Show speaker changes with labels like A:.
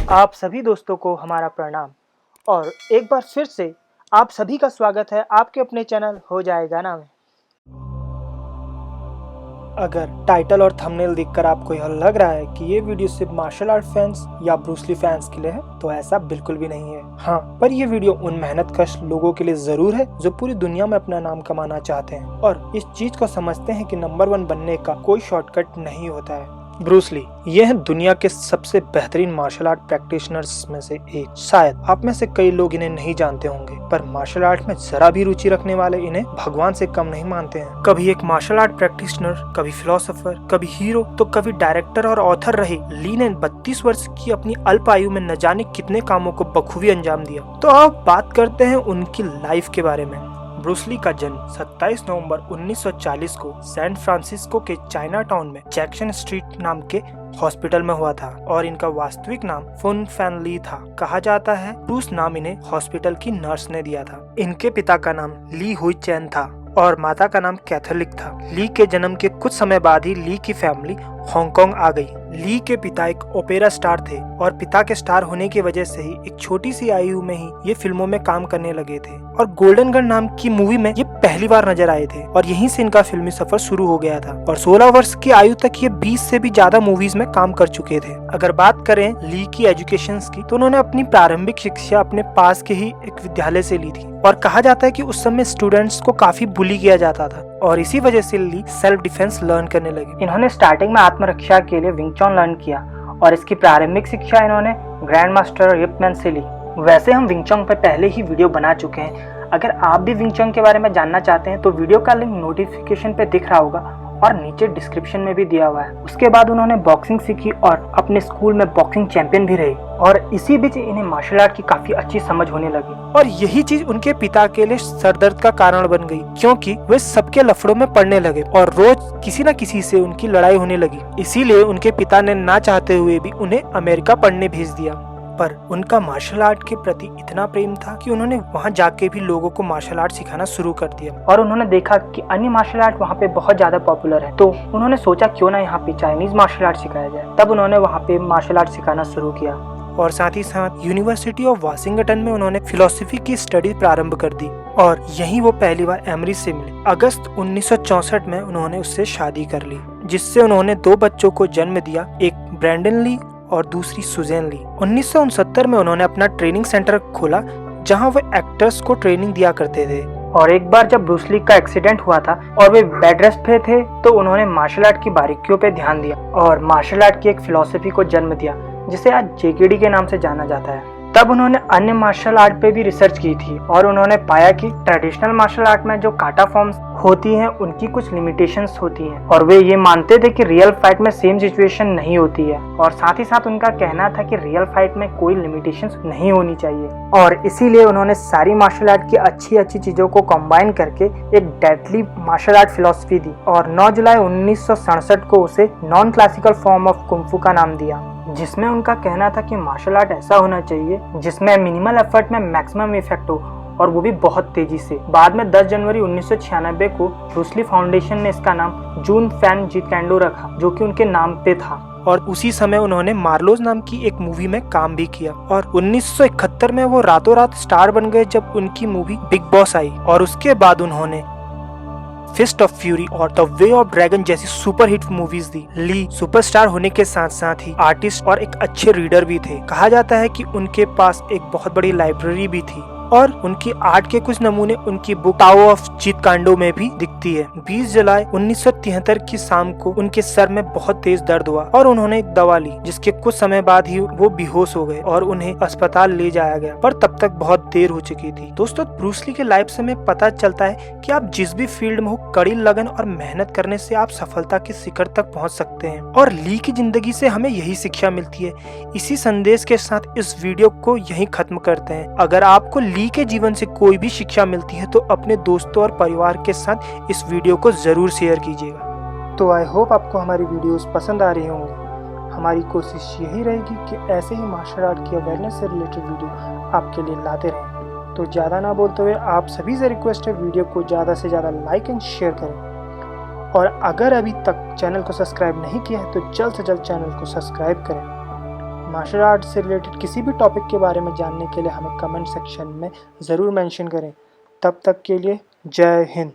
A: आप सभी दोस्तों को हमारा प्रणाम और एक बार फिर से आप सभी का स्वागत है आपके अपने चैनल हो जाएगा ना में। अगर टाइटल और थंबनेल देखकर आपको यह लग रहा है कि ये वीडियो सिर्फ मार्शल आर्ट फैंस या ब्रूस ली फैंस के लिए है, तो ऐसा बिल्कुल भी नहीं है। हाँ, पर ये वीडियो उन मेहनतकश लोगों के लिए जरूर है जो पूरी दुनिया में अपना नाम कमाना चाहते हैं और इस चीज को समझते हैं कि नंबर 1 बनने का कोई शॉर्टकट नहीं होता है। ब्रूस ली ये हैं दुनिया के सबसे बेहतरीन मार्शल आर्ट प्रैक्टिशनर्स में से एक। शायद आप में से कई लोग इन्हें नहीं जानते होंगे, पर मार्शल आर्ट में जरा भी रुचि रखने वाले इन्हें भगवान से कम नहीं मानते हैं। कभी एक मार्शल आर्ट प्रैक्टिशनर, कभी फिलोसोफर, कभी हीरो, तो कभी डायरेक्टर और ऑथर रहे ली ने 32 वर्ष की अपनी अल्प आयु में न जाने कितने कामों को बखूबी अंजाम दिया। तो अब बात करते हैं उनकी लाइफ के बारे में। ब्रूस ली का जन्म 27 नवंबर 1940 को सैन फ्रांसिस्को के चाइना टाउन में जैक्सन स्ट्रीट नाम के हॉस्पिटल में हुआ था और इनका वास्तविक नाम फुन फैन ली था। कहा जाता है ब्रूस नाम इन्हें हॉस्पिटल की नर्स ने दिया था। इनके पिता का नाम ली हुई चैन था और माता का नाम कैथोलिक था। ली के जन्म के कुछ समय बाद ही ली की फैमिली हांगकांग आ गई। ली के पिता एक ओपेरा स्टार थे और पिता के स्टार होने की वजह से ही एक छोटी सी आयु में ही ये फिल्मों में काम करने लगे थे और गोल्डन गन नाम की मूवी में ये पहली बार नजर आए थे और यहीं से इनका फिल्मी सफर शुरू हो गया था और 16 वर्ष की आयु तक ये 20 से भी ज्यादा मूवीज में काम कर चुके थे। अगर बात करें ली की एजुकेशन की, तो उन्होंने अपनी प्रारंभिक शिक्षा अपने पास के ही एक विद्यालय से ली थी और कहा जाता है कि उस समय स्टूडेंट्स को काफी बुली किया जाता था और इसी वजह से ली सेल्फ डिफेंस लर्न करने लगे। इन्होंने स्टार्टिंग में आत्मरक्षा के लिए विंग चॉन लर्न किया और इसकी प्रारंभिक शिक्षा इन्होंने ग्रैंड मास्टर यिप मैन से ली। वैसे हम विंग चॉन पर पहले ही वीडियो बना चुके हैं। अगर आप भी विंग चॉन के बारे में जानना चाहते हैं तो वीडियो का लिंक नोटिफिकेशन पे दिख रहा होगा और नीचे डिस्क्रिप्शन में भी दिया हुआ है। उसके बाद उन्होंने बॉक्सिंग सीखी और अपने स्कूल में बॉक्सिंग चैंपियन भी रहे और इसी बीच इन्हें मार्शल आर्ट की काफी अच्छी समझ होने लगी और यही चीज उनके पिता के लिए सरदर्द का कारण बन गई, क्योंकि वे सबके लफड़ों में पड़ने लगे और रोज किसी न किसी से उनकी लड़ाई होने लगी। इसीलिए उनके पिता ने ना चाहते हुए भी उन्हें अमेरिका पढ़ने भेज दिया। पर उनका मार्शल आर्ट के प्रति इतना प्रेम था कि उन्होंने वहां जाके भी लोगों को मार्शल आर्ट सिखाना शुरू कर दिया और उन्होंने देखा कि अन्य मार्शल आर्ट वहां पे बहुत ज्यादा पॉपुलर है, तो उन्होंने सोचा क्यों ना यहाँ पे चाइनीज मार्शल आर्ट सिखाया जाए। तब उन्होंने वहाँ पे मार्शल आर्ट सिखाना शुरू किया और साथ ही साथ यूनिवर्सिटी ऑफ वाशिंगटन में उन्होंने फिलोसफी की स्टडी प्रारंभ कर दी और यहीं वो पहली बार एमरी से मिले। अगस्त 1964 में उन्होंने उससे शादी कर ली, जिससे उन्होंने 2 बच्चों को जन्म दिया, एक ब्रैंडन ली और दूसरी सुजैन ली। 1969 में उन्होंने अपना ट्रेनिंग सेंटर खोला जहां वे एक्टर्स को ट्रेनिंग दिया करते थे और एक बार जब ब्रूस ली का एक्सीडेंट हुआ था और वे बेड रेस्ट पे थे, तो उन्होंने मार्शल आर्ट की बारीकियों पे ध्यान दिया और मार्शल आर्ट की एक फिलॉसफी को जन्म दिया जिसे आज जेकेडी के नाम से जाना जाता है। तब उन्होंने अन्य मार्शल आर्ट पे भी रिसर्च की थी और उन्होंने पाया कि ट्रेडिशनल मार्शल आर्ट में जो काटा फॉर्म्स होती हैं उनकी कुछ लिमिटेशंस होती हैं और वे ये मानते थे कि रियल फाइट में सेम सिचुएशन नहीं होती है और साथ ही साथ उनका कहना था कि रियल फाइट में कोई लिमिटेशंस नहीं होनी चाहिए और इसीलिए उन्होंने सारी मार्शल आर्ट की अच्छी चीजों को कंबाइन करके एक डेडली मार्शल आर्ट फिलॉसफी दी और 9 जुलाई 1967 को उसे non classical form of kung fu का नाम दिया, जिसमें उनका कहना था कि मार्शल आर्ट ऐसा होना चाहिए जिसमें मिनिमल एफर्ट में मैक्सिमम इफेक्ट हो और वो भी बहुत तेजी से। बाद में 10 जनवरी 1996 को ब्रूस ली फाउंडेशन ने इसका नाम जून फैन जीत कैंडो रखा, जो कि उनके नाम पे था और उसी समय उन्होंने मार्लोज नाम की एक मूवी में काम भी किया और 1971 में वो रातों रात स्टार बन गए जब उनकी मूवी बिग बॉस आई और उसके बाद उन्होंने फिस्ट ऑफ फ्यूरी और द वे ऑफ ड्रैगन जैसी सुपरहिट मूवीज दी। ली सुपरस्टार होने के साथ साथ ही आर्टिस्ट और एक अच्छे रीडर भी थे। कहा जाता है कि उनके पास एक बहुत बड़ी लाइब्रेरी भी थी और उनकी आर्ट के कुछ नमूने उनकी बुक टाओ ऑफ जीत कांडो में भी दिखती है। 20 जुलाई 1973 की शाम को उनके सर में बहुत तेज दर्द हुआ और उन्होंने एक दवा ली, जिसके कुछ समय बाद ही वो बेहोश हो गए और उन्हें अस्पताल ले जाया गया, पर तब तक बहुत देर हो चुकी थी। दोस्तों, ब्रूस ली के लाइफ से हमें पता चलता है कि आप जिस भी फील्ड में हो, कड़ी लगन और मेहनत करने से आप सफलता के शिखर तक पहुंच सकते हैं और ली की जिंदगी से हमें यही शिक्षा मिलती है। इसी संदेश के साथ इस वीडियो को यहीं खत्म करते हैं। अगर आपको ली के जीवन से कोई भी शिक्षा मिलती है तो अपने दोस्तों और परिवार के साथ इस वीडियो को जरूर शेयर कीजिएगा। तो आई होप आपको हमारी वीडियोस पसंद आ रही होंगी। हमारी कोशिश यही रहेगी कि ऐसे ही मार्शल आर्ट की अवेयरनेस से रिलेटेड वीडियो आपके लिए लाते रहें। तो ज़्यादा ना बोलते हुए आप सभी से रिक्वेस्ट है, वीडियो को ज़्यादा से ज़्यादा लाइक एंड शेयर करें और अगर अभी तक चैनल को सब्सक्राइब नहीं किया है तो जल्द से जल्द चैनल को सब्सक्राइब करें। मार्शल आर्ट से रिलेटेड किसी भी टॉपिक के बारे में जानने के लिए हमें कमेंट सेक्शन में ज़रूर मेंशन करें। तब तक के लिए जय हिंद।